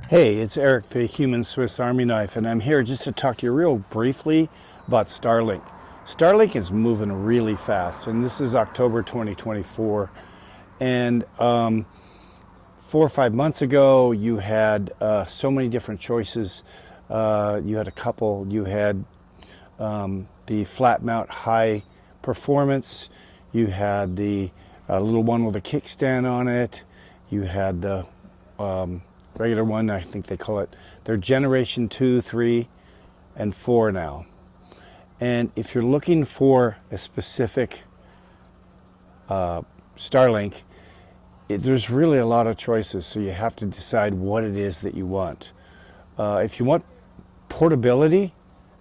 Hey, it's Eric, the Human Swiss Army Knife, and I'm here just to talk to you real briefly about Starlink. Starlink is moving really fast, and this is October 2024. And 4 or 5 months ago, you had so many different choices. You had a couple. You had the flat mount high performance. You had the little one with a kickstand on it. You had the regular one, I think they call it. They're generation 2, 3, and 4 now. And if you're looking for a specific Starlink, there's really a lot of choices, so you have to decide what it is that you want. If you want portability,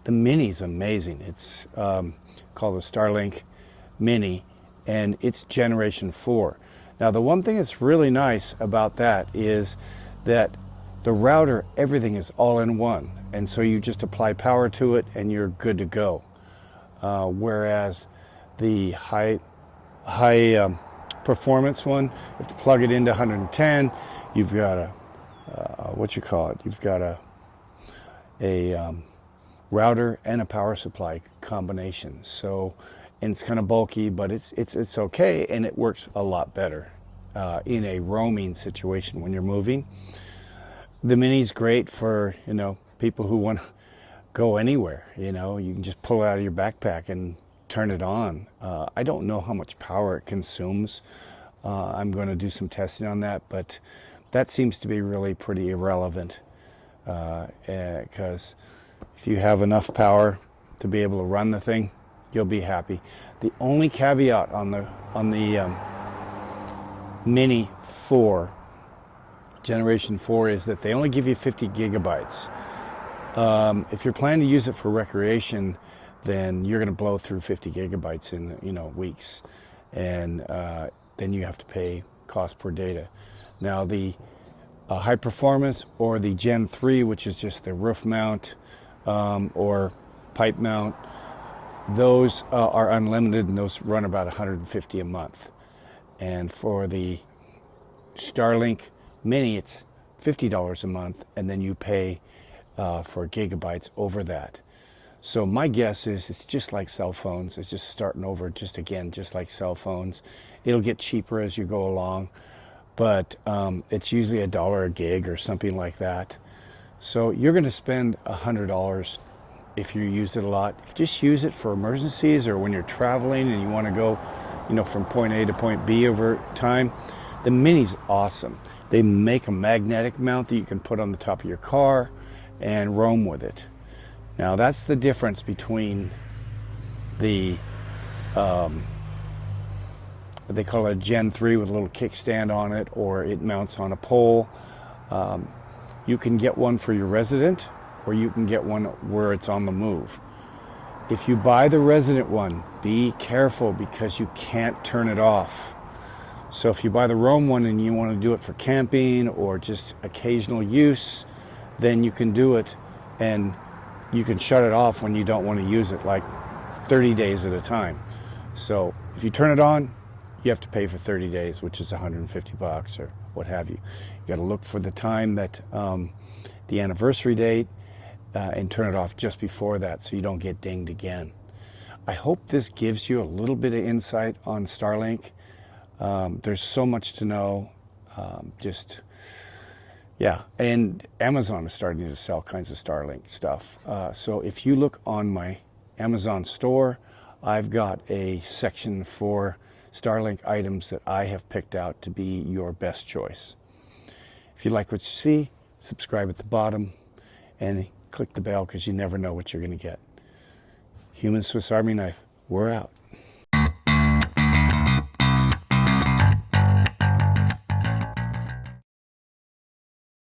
the Mini is amazing. It's called the Starlink Mini, and it's generation 4. Now, the one thing that's really nice about that is that the router, everything is all in one. And so you just apply power to it and you're good to go. Whereas the high performance one, you have to plug it into 110. You've got you've got a router and a power supply combination. So, and it's kind of bulky, but it's okay, and it works a lot better in a roaming situation when you're moving. The Mini's great for people who want to go anywhere. You can just pull it out of your backpack and turn it on. I don't know how much power it consumes. I'm going to do some testing on that, but that seems to be really pretty irrelevant because if you have enough power to be able to run the thing, you'll be happy. The only caveat on the Mini 4, Generation 4, is that they only give you 50 gigabytes. If you're planning to use it for recreation, then you're going to blow through 50 gigabytes in weeks, and then you have to pay cost per data. Now the high performance, or the Gen 3, which is just the roof mount or pipe mount, those are unlimited, and those run about $150 a month. And for the Starlink Mini, it's $50 a month, and then you pay for gigabytes over that. So my guess is it's just like cell phones. It's just starting over, just like cell phones. It'll get cheaper as you go along, but it's usually $1 a gig or something like that. So you're going to spend $100 if you use it a lot. If you just use it for emergencies or when you're traveling and you want to go, from point A to point B over time, the Mini's awesome. They make a magnetic mount that you can put on the top of your car and roam with it. Now that's the difference between the what they call a Gen 3 with a little kickstand on it, or it mounts on a pole. You can get one for your resident, or you can get one where it's on the move. If you buy the resident one, be careful because you can't turn it off. So if you buy the roam one and you want to do it for camping or just occasional use, then you can do it, and you can shut it off when you don't want to use it, like 30 days at a time. So if you turn it on, you have to pay for 30 days, which is $150 or what have you. You got to look for the time that the anniversary date and turn it off just before that so you don't get dinged again. I hope this gives you a little bit of insight on Starlink. There's so much to know. And Amazon is starting to sell kinds of Starlink stuff. So if you look on my Amazon store, I've got a section for Starlink items that I have picked out to be your best choice. If you like what you see, subscribe at the bottom and click the bell, because you never know what you're going to get. Human Swiss Army Knife, we're out.